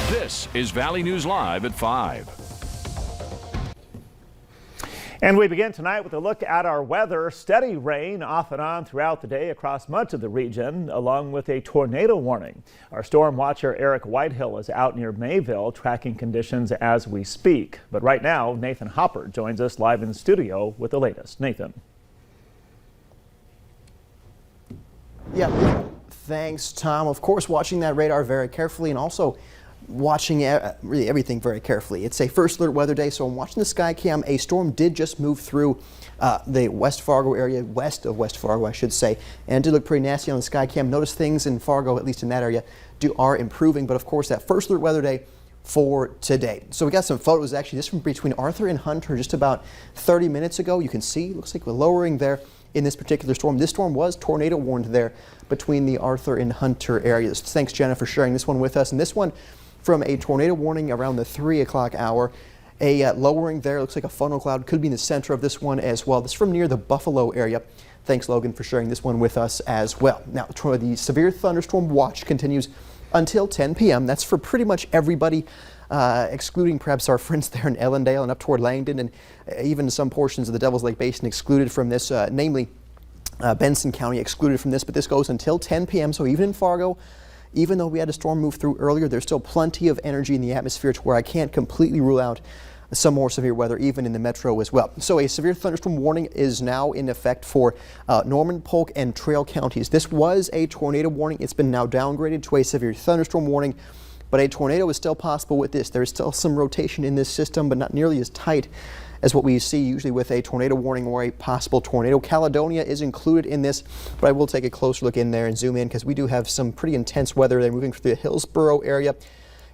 This is Valley News Live at 5. And we begin tonight with a look at our weather. Steady rain off and on throughout the day across much of the region, along with a tornado warning. Our storm watcher Eric Whitehill is out near Mayville tracking conditions as we speak. But right now, Nathan Hopper joins us live in the studio with the latest. Nathan. Yeah, thanks, Tom. Of course, watching that radar very carefully and also watching really everything very carefully. It's a first alert weather day, so I'm watching the sky cam. A storm did just move through the West Fargo area, west of West Fargo, I should say, and did look pretty nasty on the sky cam. Notice things in Fargo, at least in that area, are improving. But of course, that first alert weather day for today. So we got some photos actually just from between Arthur and Hunter just about 30 minutes ago. You can see, looks like we're lowering there in this particular storm. This storm was tornado warned there between the Arthur and Hunter areas. Thanks, Jenna, for sharing this one with us. And this one from a tornado warning around the 3 o'clock hour. A lowering there, looks like a funnel cloud could be in the center of this one as well. This is from near the Buffalo area. Thanks, Logan, for sharing this one with us as well. Now, the severe thunderstorm watch continues until 10 p.m. That's for pretty much everybody, excluding perhaps our friends there in Ellendale and up toward Langdon, and even some portions of the Devil's Lake Basin excluded from this, namely Benson County excluded from this. But this goes until 10 p.m. So even in Fargo, even though we had a storm move through earlier, there's still plenty of energy in the atmosphere to where I can't completely rule out some more severe weather even in the metro as well. So a severe thunderstorm warning is now in effect for Norman, Polk, and Trail counties. This was a tornado warning. It's been now downgraded to a severe thunderstorm warning, but a tornado is still possible with this. There's still some rotation in this system, but not nearly as tight as what we see usually with a tornado warning or a possible tornado. Caledonia is included in this, but I will take a closer look in there and zoom in because we do have some pretty intense weather. They're moving through the Hillsborough area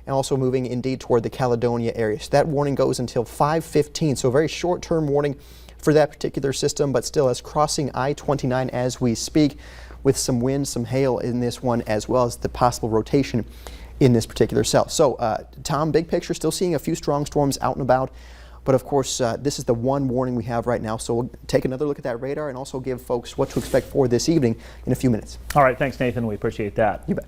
and also moving indeed toward the Caledonia area. So that warning goes until 5:15. So a very short-term warning for that particular system, but still as crossing I-29 as we speak with some wind, some hail in this one, as well as the possible rotation in this particular cell. So Tom, big picture, still seeing a few strong storms out and about. But of course, this is the one warning we have right now. So we'll take another look at that radar and also give folks what to expect for this evening in a few minutes. All right, thanks, Nathan. We appreciate that. You bet.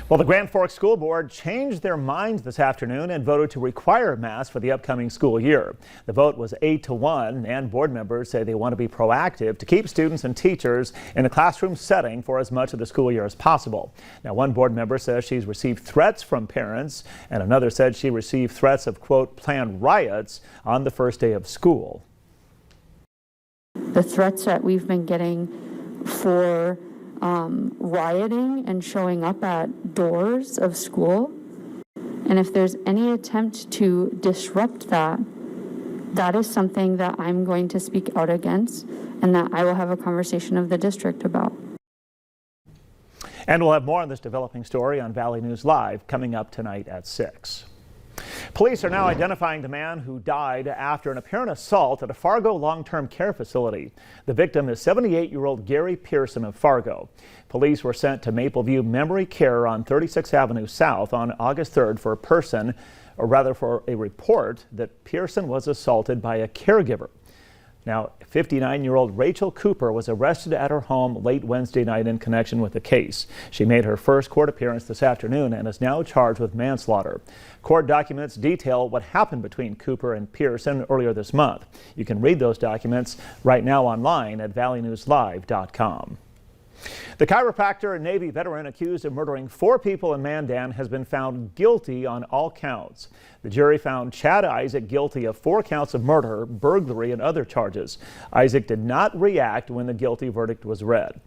Well, the Grand Forks School Board changed their minds this afternoon and voted to require masks for the upcoming school year. The vote was 8-1, and board members say they want to be proactive to keep students and teachers in a classroom setting for as much of the school year as possible. Now, one board member says she's received threats from parents, and another said she received threats of, quote, planned riots on the first day of school. The threats that we've been getting for rioting and showing up at doors of school, and if there's any attempt to disrupt that, that is something that I'm going to speak out against and that I will have a conversation of the district about. And we'll have more on this developing story on Valley News Live coming up tonight at 6. Police are now identifying the man who died after an apparent assault at a Fargo long-term care facility. The victim is 78-year-old Gary Pearson of Fargo. Police were sent to Mapleview Memory Care on 36th Avenue South on August 3rd for for a report that Pearson was assaulted by a caregiver. Now, 59-year-old Rachel Cooper was arrested at her home late Wednesday night in connection with the case. She made her first court appearance this afternoon and is now charged with manslaughter. Court documents detail what happened between Cooper and Pearson earlier this month. You can read those documents right now online at valleynewslive.com. The chiropractor and Navy veteran accused of murdering 4 people in Mandan has been found guilty on all counts. The jury found Chad Isaac guilty of 4 counts of murder, burglary, and other charges. Isaac did not react when the guilty verdict was read.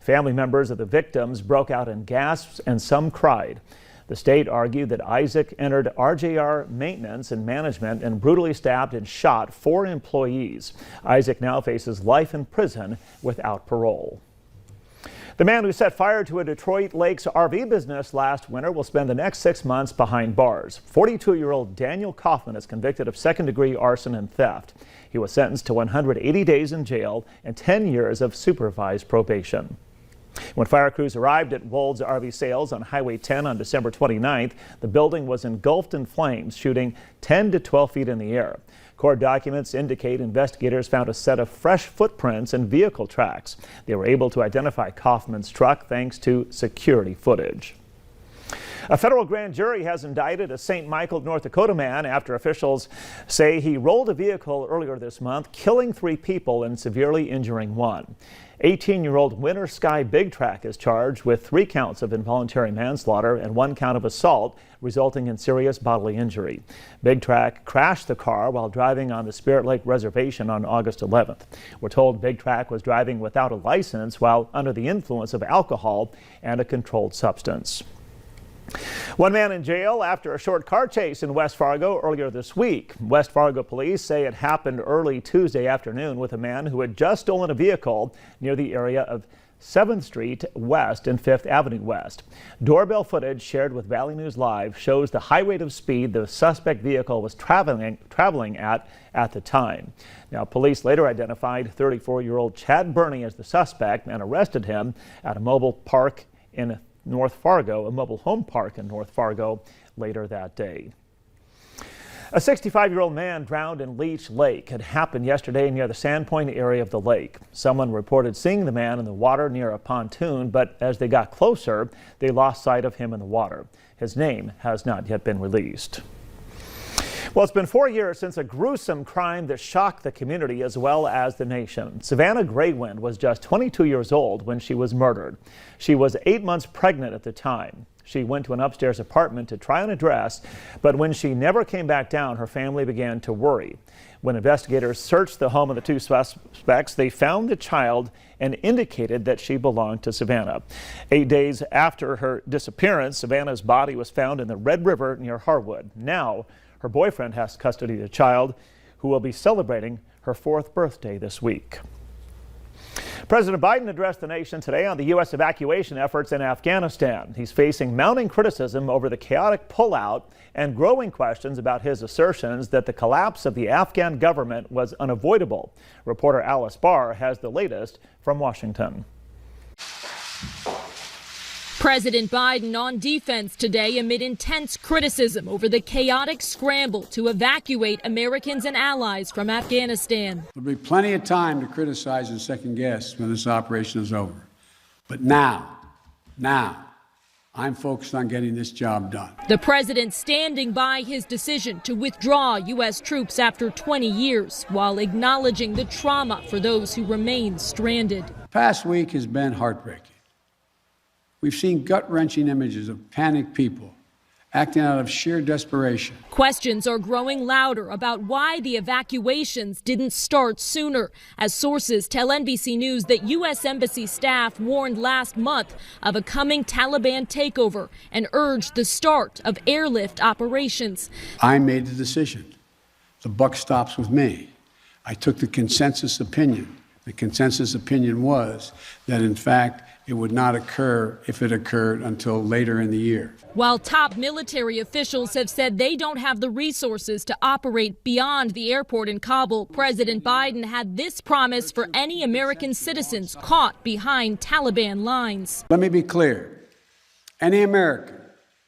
Family members of the victims broke out in gasps and some cried. The state argued that Isaac entered RJR maintenance and management and brutally stabbed and shot 4 employees. Isaac now faces life in prison without parole. The man who set fire to a Detroit Lakes RV business last winter will spend the next 6 months behind bars. 42-year-old Daniel Kaufman is convicted of second-degree arson and theft. He was sentenced to 180 days in jail and 10 years of supervised probation. When fire crews arrived at Wold's RV Sales on Highway 10 on December 29th, the building was engulfed in flames, shooting 10 to 12 feet in the air. Court documents indicate investigators found a set of fresh footprints and vehicle tracks. They were able to identify Kaufman's truck thanks to security footage. A federal grand jury has indicted a St. Michael, North Dakota man after officials say he rolled a vehicle earlier this month, killing 3 people and severely injuring 1. 18-year-old Winter Sky Big Track is charged with 3 counts of involuntary manslaughter and 1 count of assault, resulting in serious bodily injury. Big Track crashed the car while driving on the Spirit Lake Reservation on August 11th. We're told Big Track was driving without a license while under the influence of alcohol and a controlled substance. 1 man in jail after a short car chase in West Fargo earlier this week. West Fargo police say it happened early Tuesday afternoon with a man who had just stolen a vehicle near the area of 7th Street West and 5th Avenue West. Doorbell footage shared with Valley News Live shows the high rate of speed the suspect vehicle was traveling at the time. Now, police later identified 34-year-old Chad Burney as the suspect and arrested him at a mobile park in North Fargo, a mobile home park in North Fargo, later that day. A 65-year-old man drowned in Leech Lake. Had happened yesterday near the Sandpoint area of the lake. Someone reported seeing the man in the water near a pontoon, but as they got closer, they lost sight of him in the water. His name has not yet been released. Well, it's been 4 years since a gruesome crime that shocked the community as well as the nation. Savannah Greywind was just 22 years old when she was murdered. She was 8 months pregnant at the time. She went to an upstairs apartment to try on a dress, but when she never came back down, her family began to worry. When investigators searched the home of the 2 suspects, they found the child and indicated that she belonged to Savannah. 8 days after her disappearance, Savannah's body was found in the Red River near Harwood. Now, her boyfriend has custody of the child, who will be celebrating her 4th birthday this week. President Biden addressed the nation today on the U.S. evacuation efforts in Afghanistan. He's facing mounting criticism over the chaotic pullout and growing questions about his assertions that the collapse of the Afghan government was unavoidable. Reporter Alice Barr has the latest from Washington. President Biden on defense today amid intense criticism over the chaotic scramble to evacuate Americans and allies from Afghanistan. There'll be plenty of time to criticize and second guess when this operation is over. But now, I'm focused on getting this job done. The president standing by his decision to withdraw U.S. troops after 20 years while acknowledging the trauma for those who remain stranded. The past week has been heartbreaking. We've seen gut-wrenching images of panicked people acting out of sheer desperation. Questions are growing louder about why the evacuations didn't start sooner, as sources tell NBC News that U.S. Embassy staff warned last month of a coming Taliban takeover and urged the start of airlift operations. I made the decision. The buck stops with me. I took the consensus opinion. The consensus opinion was that, in fact, it would not occur if it occurred until later in the year. While top military officials have said they don't have the resources to operate beyond the airport in Kabul, President Biden had this promise for any American citizens caught behind Taliban lines. Let me be clear. Any American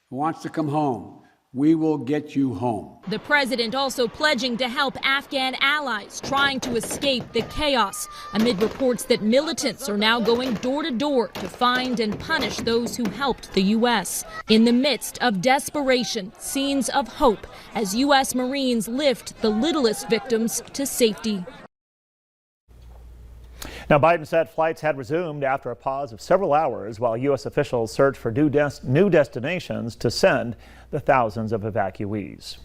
who wants to come home, we will get you home. The president also pledging to help Afghan allies trying to escape the chaos amid reports that militants are now going door to door to find and punish those who helped the U.S. In the midst of desperation, scenes of hope as U.S. Marines lift the littlest victims to safety. Now, Biden said flights had resumed after a pause of several hours while U.S. officials search for new destinations to send the thousands of evacuees.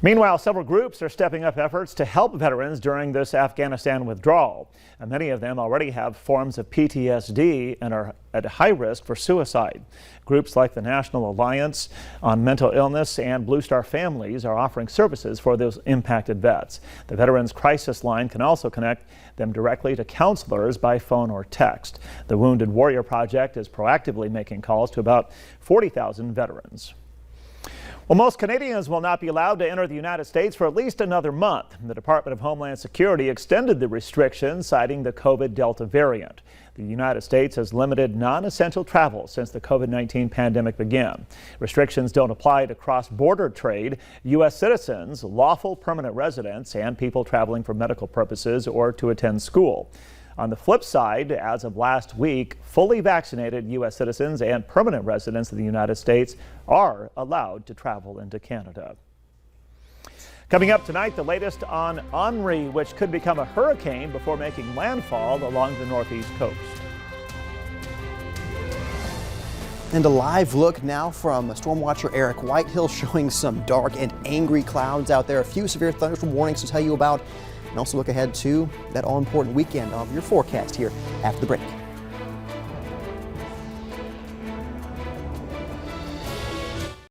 Meanwhile, several groups are stepping up efforts to help veterans during this Afghanistan withdrawal. And many of them already have forms of PTSD and are at high risk for suicide. Groups like the National Alliance on Mental Illness and Blue Star Families are offering services for those impacted vets. The Veterans Crisis Line can also connect them directly to counselors by phone or text. The Wounded Warrior Project is proactively making calls to about 40,000 veterans. Well, most Canadians will not be allowed to enter the United States for at least another month. The Department of Homeland Security extended the restrictions, citing the COVID Delta variant. The United States has limited non-essential travel since the COVID-19 pandemic began. Restrictions don't apply to cross-border trade, U.S. citizens, lawful permanent residents, and people traveling for medical purposes or to attend school. On the flip side, as of last week, fully vaccinated U.S. citizens and permanent residents of the United States are allowed to travel into Canada. Coming up tonight, the latest on Henri, which could become a hurricane before making landfall along the northeast coast. And a live look now from storm watcher Eric Whitehill, showing some dark and angry clouds out there. A few severe thunderstorm warnings to tell you about, and also look ahead to that all-important weekend of your forecast here after the break.